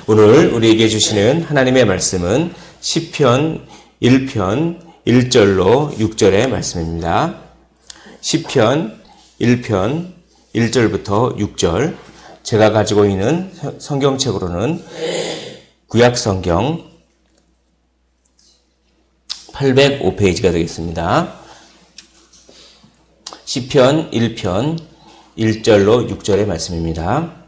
오늘 우리에게 주시는 하나님의 말씀은 시편 1편 1절로 6절의 말씀입니다. 시편 1편 1절부터 6절, 제가 가지고 있는 성경책으로는 구약성경 805페이지가 되겠습니다. 시편 1편 1절로 6절의 말씀입니다.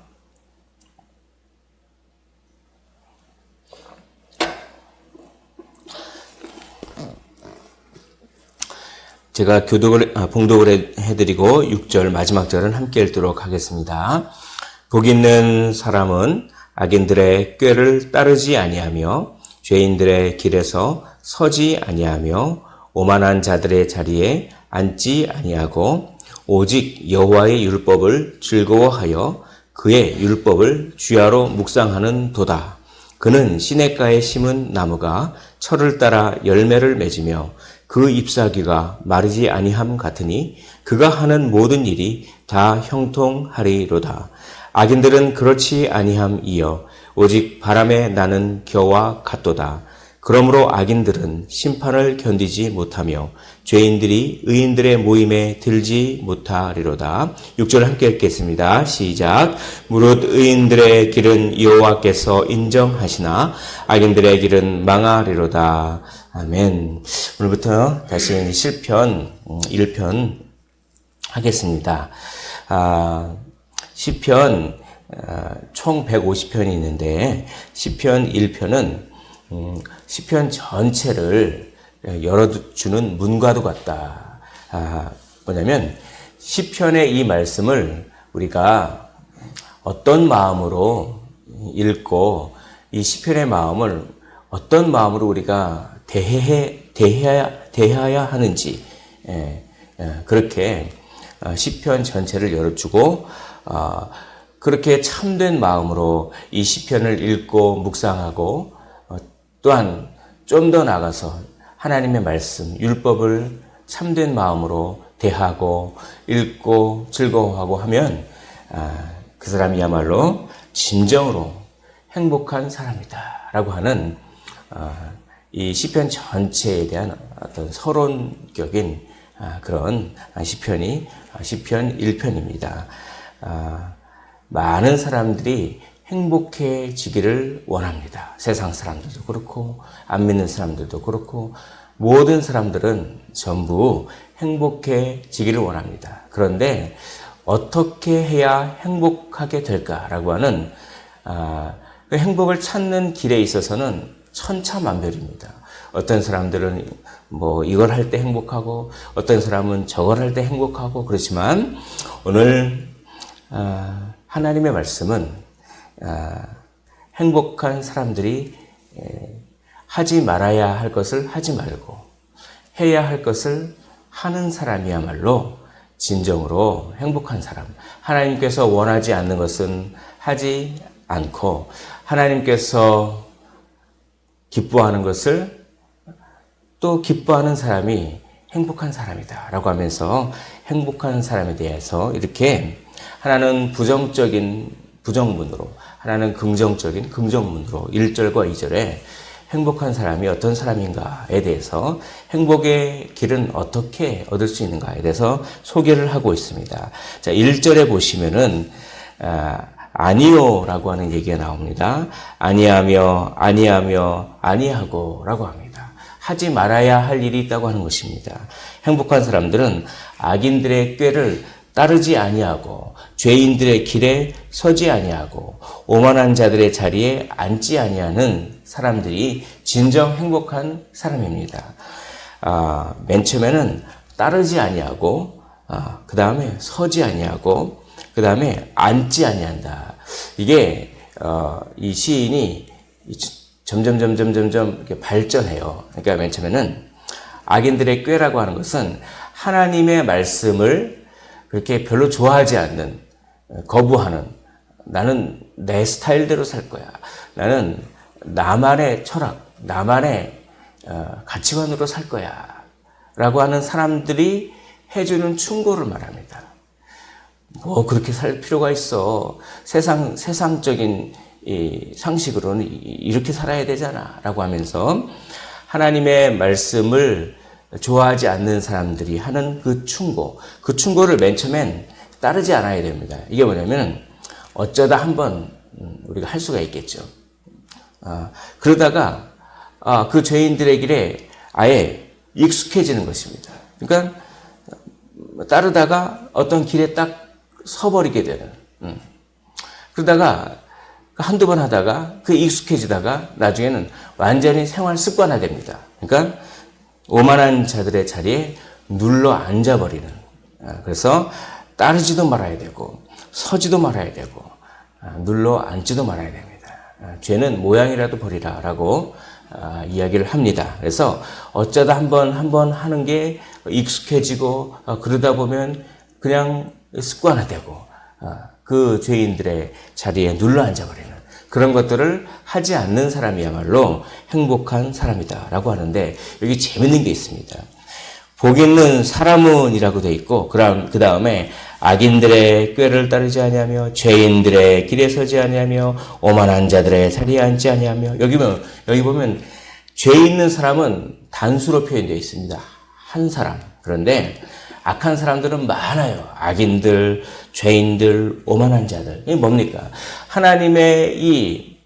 제가 봉독을 해드리고 6절 마지막 절은 함께 읽도록 하겠습니다. 복 있는 사람은 악인들의 꾀를 따르지 아니하며 죄인들의 길에서 서지 아니하며 오만한 자들의 자리에 앉지 아니하고 오직 여호와의 율법을 즐거워하여 그의 율법을 주야로 묵상하는 도다. 그는 시냇가에 심은 나무가 철을 따라 열매를 맺으며 그 잎사귀가 마르지 아니함 같으니 그가 하는 모든 일이 다 형통하리로다. 악인들은 그렇지 아니함이여 오직 바람에 나는 겨와 같도다. 그러므로 악인들은 심판을 견디지 못하며 죄인들이 의인들의 모임에 들지 못하리로다. 6절 함께 읽겠습니다. 시작. 무릇 의인들의 길은 여호와께서 인정하시나 악인들의 길은 망하리로다. 아멘. 오늘부터 다시 시편 1편 하겠습니다. 시편 총 150편이 있는데 시편 1편은 시편 전체를 열어주는 문과도 같다. 뭐냐면 시편의 이 말씀을 우리가 어떤 마음으로 읽고 이 시편의 마음을 어떤 마음으로 우리가 대해야 하는지 그렇게 시편 전체를 열어주고 그렇게 참된 마음으로 이 시편을 읽고 묵상하고 또한 좀 더 나아가서 하나님의 말씀, 율법을 참된 마음으로 대하고 읽고 즐거워하고 하면 그 사람이야말로 진정으로 행복한 사람이다 라고 하는 이 시편 전체에 대한 어떤 서론격인 그런 시편 1편입니다. 많은 사람들이 행복해지기를 원합니다. 세상 사람들도 그렇고 안 믿는 사람들도 그렇고 모든 사람들은 전부 행복해지기를 원합니다. 그런데 어떻게 해야 행복하게 될까라고 하는 그 행복을 찾는 길에 있어서는 천차만별입니다. 어떤 사람들은 뭐 이걸 할 때 행복하고 어떤 사람은 저걸 할 때 행복하고 그렇지만 오늘 하나님의 말씀은 행복한 사람들이 하지 말아야 할 것을 하지 말고 해야 할 것을 하는 사람이야말로 진정으로 행복한 사람. 하나님께서 원하지 않는 것은 하지 않고 하나님께서 기뻐하는 것을 또 기뻐하는 사람이 행복한 사람이다 라고 하면서 행복한 사람에 대해서 이렇게 하나는 부정문으로 하나는 긍정적인 긍정문으로 1절과 2절에 행복한 사람이 어떤 사람인가에 대해서 행복의 길은 어떻게 얻을 수 있는가에 대해서 소개를 하고 있습니다. 자, 1절에 보시면은 아니요라고 하는 얘기가 나옵니다. 아니하고 라고 합니다. 하지 말아야 할 일이 있다고 하는 것입니다. 행복한 사람들은 악인들의 꾀를 따르지 아니하고 죄인들의 길에 서지 아니하고 오만한 자들의 자리에 앉지 아니하는 사람들이 진정 행복한 사람입니다. 맨 처음에는 따르지 아니하고 그 다음에 서지 아니하고 그 다음에 앉지 아니한다. 이게 이 시인이 점점 이렇게 발전해요. 그러니까 맨 처음에는 악인들의 꾀라고 하는 것은 하나님의 말씀을 그렇게 별로 좋아하지 않는, 거부하는, 나는 내 스타일대로 살 거야. 나는 나만의 철학, 나만의 가치관으로 살 거야. 라고 하는 사람들이 해주는 충고를 말합니다. 뭐 그렇게 살 필요가 있어. 세상적인 이 상식으로는 이렇게 살아야 되잖아 라고 하면서 하나님의 말씀을 좋아하지 않는 사람들이 하는 그 충고를 맨 처음엔 따르지 않아야 됩니다. 이게 뭐냐면 어쩌다 한번 우리가 할 수가 있겠죠. 그러다가 그 죄인들의 길에 아예 익숙해지는 것입니다. 그러니까 따르다가 어떤 길에 딱 서버리게 되는. 그러다가 한두 번 하다가 그 익숙해지다가 나중에는 완전히 생활 습관화 됩니다. 그러니까 오만한 자들의 자리에 눌러 앉아버리는. 그래서 따르지도 말아야 되고 서지도 말아야 되고 눌러 앉지도 말아야 됩니다. 죄는 모양이라도 버리라 라고 이야기를 합니다. 그래서 어쩌다 한번 하는 게 익숙해지고 그러다 보면 그냥 습관화되고 그 죄인들의 자리에 눌러 앉아버리는 그런 것들을 하지 않는 사람이야말로 행복한 사람이다 라고 하는데 여기 재밌는 게 있습니다. 복 있는 사람은 이라고 돼 있고 그 다음에 악인들의 꾀를 따르지 아니하며 죄인들의 길에 서지 아니하며 오만한 자들의 자리에 앉지 아니하며 여기 보면 죄 있는 사람은 단수로 표현되어 있습니다. 한 사람. 그런데 악한 사람들은 많아요. 악인들, 죄인들, 오만한 자들. 이게 뭡니까? 하나님의 이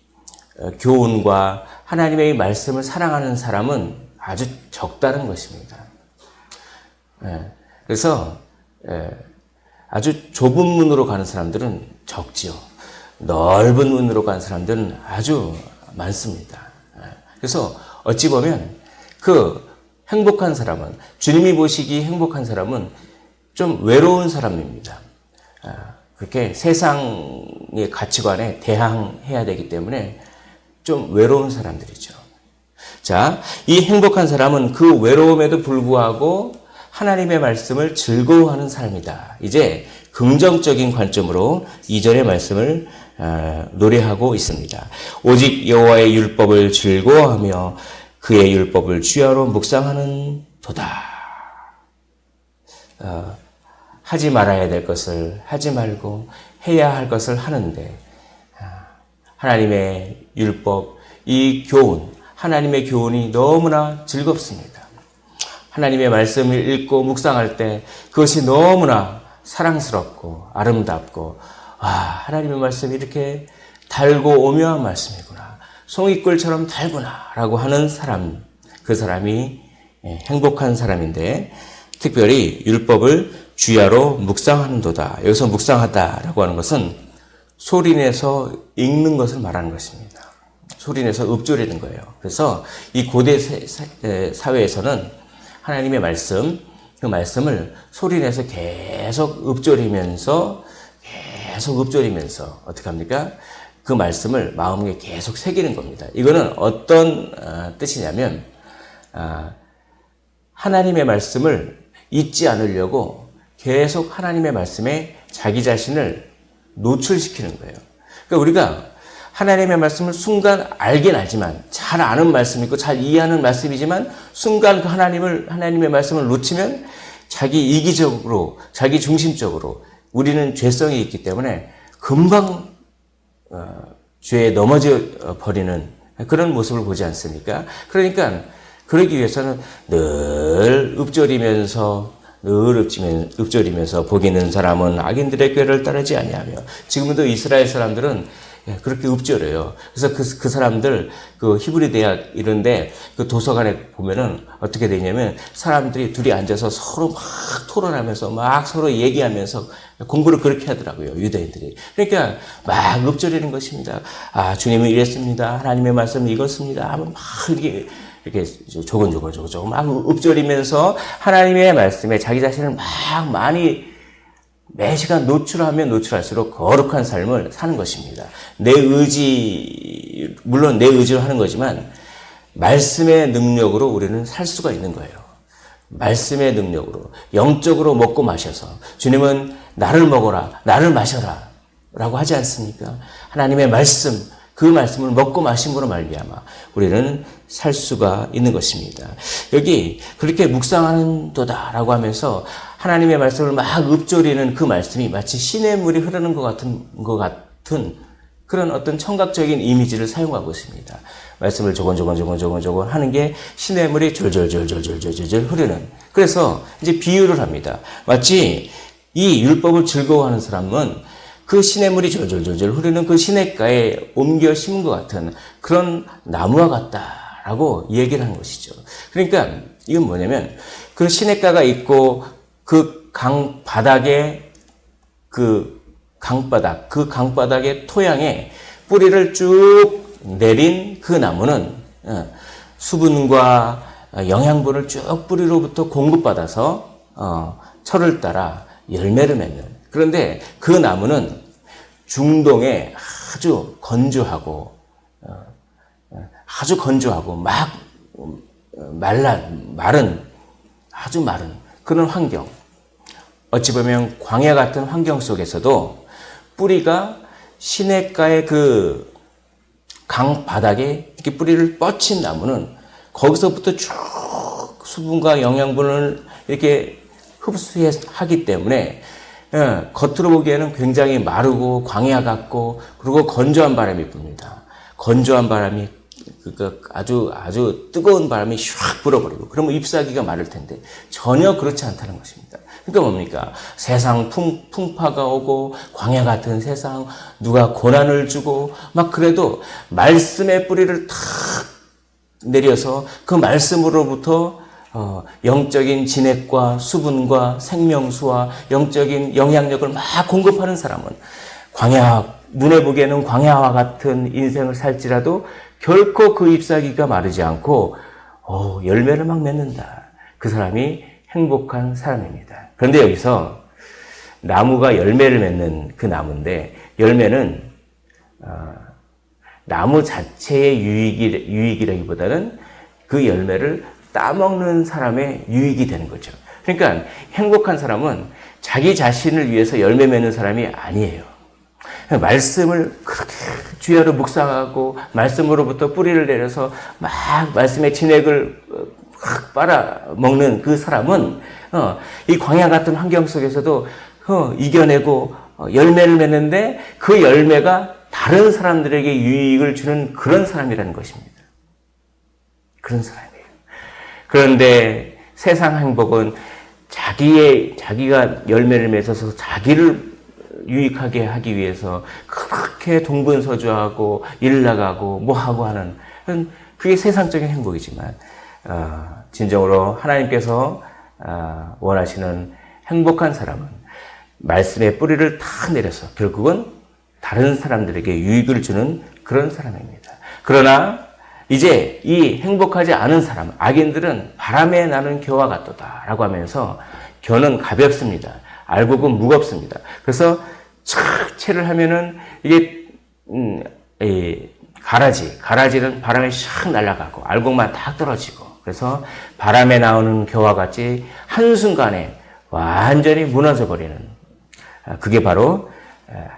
교훈과 하나님의 이 말씀을 사랑하는 사람은 아주 적다는 것입니다. 그래서 아주 좁은 문으로 가는 사람들은 적지요. 넓은 문으로 가는 사람들은 아주 많습니다. 그래서 어찌 보면 그 행복한 사람은, 주님이 보시기 행복한 사람은 좀 외로운 사람입니다. 그렇게 세상의 가치관에 대항해야 되기 때문에 좀 외로운 사람들이죠. 자, 이 행복한 사람은 그 외로움에도 불구하고 하나님의 말씀을 즐거워하는 사람이다. 이제 긍정적인 관점으로 2절의 말씀을 노래하고 있습니다. 오직 여호와의 율법을 즐거워하며 그의 율법을 주야로 묵상하는 도다. 하지 말아야 될 것을 하지 말고 해야 할 것을 하는데 하나님의 율법, 이 교훈, 하나님의 교훈이 너무나 즐겁습니다. 하나님의 말씀을 읽고 묵상할 때 그것이 너무나 사랑스럽고 아름답고 하나님의 말씀이 이렇게 달고 오묘한 말씀이구나. 송이꿀처럼 달구나 라고 하는 사람, 그 사람이 행복한 사람인데 특별히 율법을 주야로 묵상하는도다. 여기서 묵상하다라고 하는 것은 소리내서 읽는 것을 말하는 것입니다. 소리내서 읊조리는 거예요. 그래서 이 고대 사회에서는 하나님의 말씀, 그 말씀을 소리내서 계속 읊조리면서 어떻게 합니까? 그 말씀을 마음에 계속 새기는 겁니다. 이거는 어떤 뜻이냐면 하나님의 말씀을 잊지 않으려고 계속 하나님의 말씀에 자기 자신을 노출시키는 거예요. 그러니까 우리가 하나님의 말씀을 순간 알긴 알지만 잘 아는 말씀이고 잘 이해하는 말씀이지만 순간 그 하나님의 말씀을 놓치면 자기 이기적으로 자기 중심적으로 우리는 죄성이 있기 때문에 금방 죄에 넘어져 버리는 그런 모습을 보지 않습니까? 그러니까 그러기 위해서는 늘 읊조리면서 복 있는 사람은 악인들의 꾀를 따르지 아니하며 지금도 이스라엘 사람들은 그렇게 읊조려요. 그래서 그 사람들 그 히브리 대학 이런데 그 도서관에 보면은 어떻게 되냐면 사람들이 둘이 앉아서 서로 막 토론하면서 막 서로 얘기하면서 공부를 그렇게 하더라고요. 유대인들이. 그러니까 막 읊조리는 것입니다. 주님은 이랬습니다. 하나님의 말씀은 이것입니다. 하면 막 이렇게 조곤조곤 막 읊조리면서 하나님의 말씀에 자기 자신을 막 많이 매 시간 노출하면 노출할수록 거룩한 삶을 사는 것입니다. 물론 내 의지로 하는 거지만 말씀의 능력으로 우리는 살 수가 있는 거예요. 말씀의 능력으로 영적으로 먹고 마셔서 주님은 나를 먹어라, 나를 마셔라 라고 하지 않습니까? 하나님의 말씀, 그 말씀을 먹고 마심으로 말미암아 우리는 살 수가 있는 것입니다. 여기 그렇게 묵상하는 도다라고 하면서 하나님의 말씀을 막 읊조리는 그 말씀이 마치 시냇물이 흐르는 것 같은 그런 어떤 청각적인 이미지를 사용하고 있습니다. 말씀을 조곤조곤 하는 게 시냇물이 졸졸졸졸졸졸 흐르는. 그래서 이제 비유를 합니다. 마치 이 율법을 즐거워하는 사람은 그 시냇물이 졸졸졸졸 흐르는 그 시냇가에 옮겨 심은 것 같은 그런 나무와 같다라고 얘기를 하는 것이죠. 그러니까 이건 뭐냐면 그 시냇가가 있고 그 강 바닥에 그 강바닥의 토양에 뿌리를 쭉 내린 그 나무는 수분과 영양분을 쭉 뿌리로부터 공급받아서 철을 따라 열매를 맺는. 그런데 그 나무는 중동에 아주 건조하고 막 마른 아주 마른 그런 환경. 어찌 보면 광야 같은 환경 속에서도 뿌리가 시냇가의 그 강 바닥에 이렇게 뿌리를 뻗친 나무는 거기서부터 쭉 수분과 영양분을 이렇게 흡수하기 때문에 겉으로 보기에는 굉장히 마르고 광야 같고 그리고 건조한 바람이 붑니다. 건조한 바람이 아주 뜨거운 바람이 샥 불어버리고 그러면 잎사귀가 마를 텐데 전혀 그렇지 않다는 것입니다. 그러니까 뭡니까? 세상 풍파가 오고 광야 같은 세상 누가 고난을 주고 막 그래도 말씀의 뿌리를 탁 내려서 그 말씀으로부터 영적인 진액과 수분과 생명수와 영적인 영향력을 막 공급하는 사람은 눈에 보기에는 광야와 같은 인생을 살지라도 결코 그 잎사귀가 마르지 않고 열매를 막 맺는다. 그 사람이 행복한 사람입니다. 그런데 여기서 나무가 열매를 맺는 그 나무인데 열매는 나무 자체의 유익이라기보다는 그 열매를 따먹는 사람의 유익이 되는 거죠. 그러니까 행복한 사람은 자기 자신을 위해서 열매 맺는 사람이 아니에요. 말씀을 그렇게 주야로 묵상하고 말씀으로부터 뿌리를 내려서 막 말씀의 진액을 확 빨아먹는 그 사람은 이 광야 같은 환경 속에서도 이겨내고 열매를 맺는데 그 열매가 다른 사람들에게 유익을 주는 그런 사람이라는 것입니다. 그런 사람이에요. 그런데 세상 행복은 자기가 열매를 맺어서 자기를 유익하게 하기 위해서 그렇게 동분서주하고 일 나가고 뭐하고 하는 그게 세상적인 행복이지만 진정으로 하나님께서 원하시는 행복한 사람은 말씀의 뿌리를 다 내려서 결국은 다른 사람들에게 유익을 주는 그런 사람입니다. 그러나 이제 이 행복하지 않은 사람, 악인들은 바람에 나는 겨와 같도다 라고 하면서 겨는 가볍습니다. 알곡은 무겁습니다. 그래서 착 채를 하면은 이게 가라지는 바람에 샥 날아가고 알곡만 딱 떨어지고 그래서 바람에 나오는 겨와 같이 한순간에 완전히 무너져 버리는 그게 바로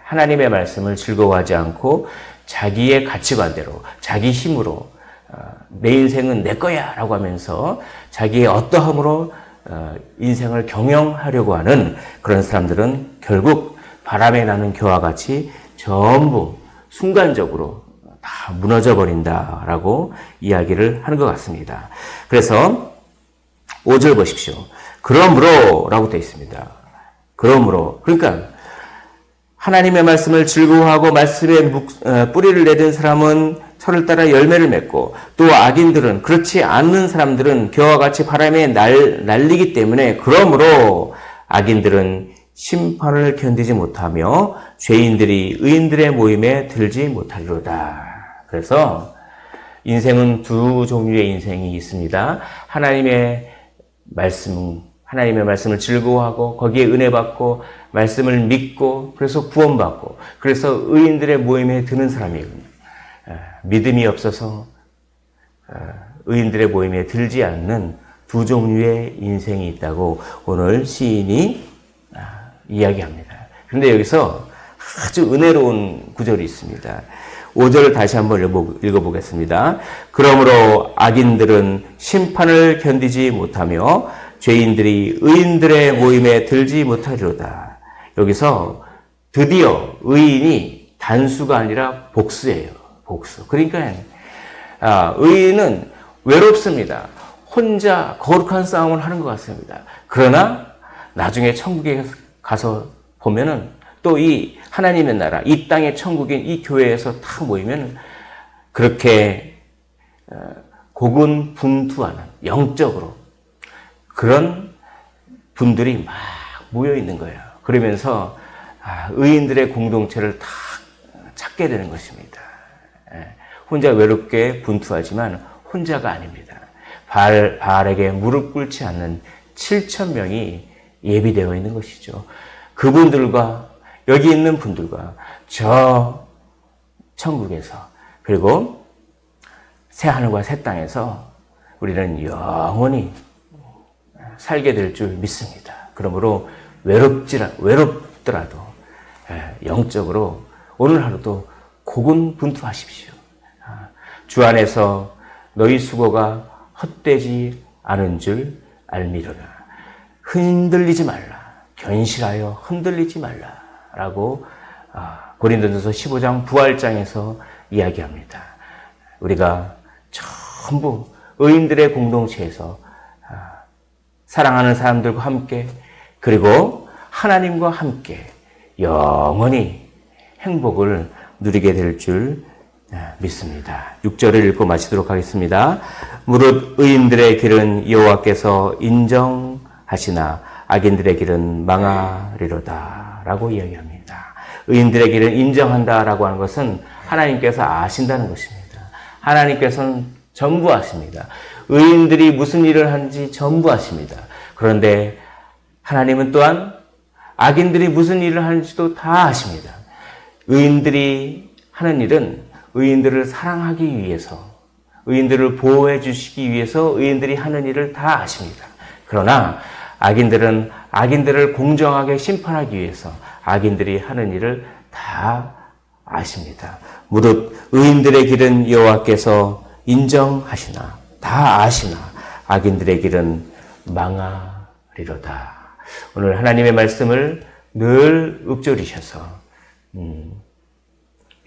하나님의 말씀을 즐거워하지 않고 자기의 가치관대로 자기 힘으로 내 인생은 내 거야 라고 하면서 자기의 어떠함으로 인생을 경영하려고 하는 그런 사람들은 결국 바람에 나는 겨와 같이 전부 순간적으로 다 무너져 버린다라고 이야기를 하는 것 같습니다. 그래서 5절 보십시오. 그러므로 라고 되어 있습니다. 그러므로 그러니까 하나님의 말씀을 즐거워하고 말씀에 뿌리를 내린 사람은 철을 따라 열매를 맺고 또 악인들은 그렇지 않는 사람들은 겨와 같이 바람에 날리기 때문에 그러므로 악인들은 심판을 견디지 못하며 죄인들이 의인들의 모임에 들지 못하리로다. 그래서 인생은 두 종류의 인생이 있습니다. 하나님의 말씀을 즐거워하고 거기에 은혜 받고 말씀을 믿고 그래서 구원받고 그래서 의인들의 모임에 드는 사람이거든요. 믿음이 없어서 의인들의 모임에 들지 않는 두 종류의 인생이 있다고 오늘 시인이 이야기합니다. 그런데 여기서 아주 은혜로운 구절이 있습니다. 5절을 다시 한번 읽어보겠습니다. 그러므로 악인들은 심판을 견디지 못하며 죄인들이 의인들의 모임에 들지 못하리로다. 여기서 드디어 의인이 단수가 아니라 복수예요. 복수. 그러니까 의인은 외롭습니다. 혼자 거룩한 싸움을 하는 것 같습니다. 그러나 나중에 천국에 가서 보면은 또 이 하나님의 나라, 이 땅의 천국인 이 교회에서 다 모이면 그렇게 고군분투하는 영적으로 그런 분들이 막 모여 있는 거예요. 그러면서 의인들의 공동체를 다 찾게 되는 것입니다. 혼자 외롭게 분투하지만 혼자가 아닙니다. 바알에게 무릎 꿇지 않는 7천 명이 예비되어 있는 것이죠. 그분들과 여기 있는 분들과 저 천국에서 그리고 새 하늘과 새 땅에서 우리는 영원히 살게 될 줄 믿습니다. 그러므로 외롭더라도 영적으로 오늘 하루도 고군분투하십시오. 주 안에서 너희 수고가 헛되지 않은 줄 알미로라. 흔들리지 말라. 견실하여 흔들리지 말라라고 고린도전서 15장 부활장에서 이야기합니다. 우리가 전부 의인들의 공동체에서 사랑하는 사람들과 함께 그리고 하나님과 함께 영원히 행복을 누리게 될 줄 믿습니다. 6절을 읽고 마치도록 하겠습니다. 무릇 의인들의 길은 여호와께서 인정하시나 악인들의 길은 망하리로다 라고 이야기합니다. 의인들의 길은 인정한다라고 하는 것은 하나님께서 아신다는 것입니다. 하나님께서는 전부 아십니다. 의인들이 무슨 일을 하는지 전부 아십니다. 그런데 하나님은 또한 악인들이 무슨 일을 하는지도 다 아십니다. 의인들이 하는 일은 의인들을 사랑하기 위해서, 의인들을 보호해 주시기 위해서 의인들이 하는 일을 다 아십니다. 그러나 악인들은 악인들을 공정하게 심판하기 위해서 악인들이 하는 일을 다 아십니다. 무릇 의인들의 길은 여호와께서 인정하시나 다 아시나 악인들의 길은 망하리로다. 오늘 하나님의 말씀을 늘 읊조리셔서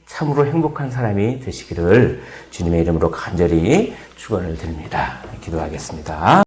참으로 행복한 사람이 되시기를 주님의 이름으로 간절히 축원을 드립니다. 기도하겠습니다.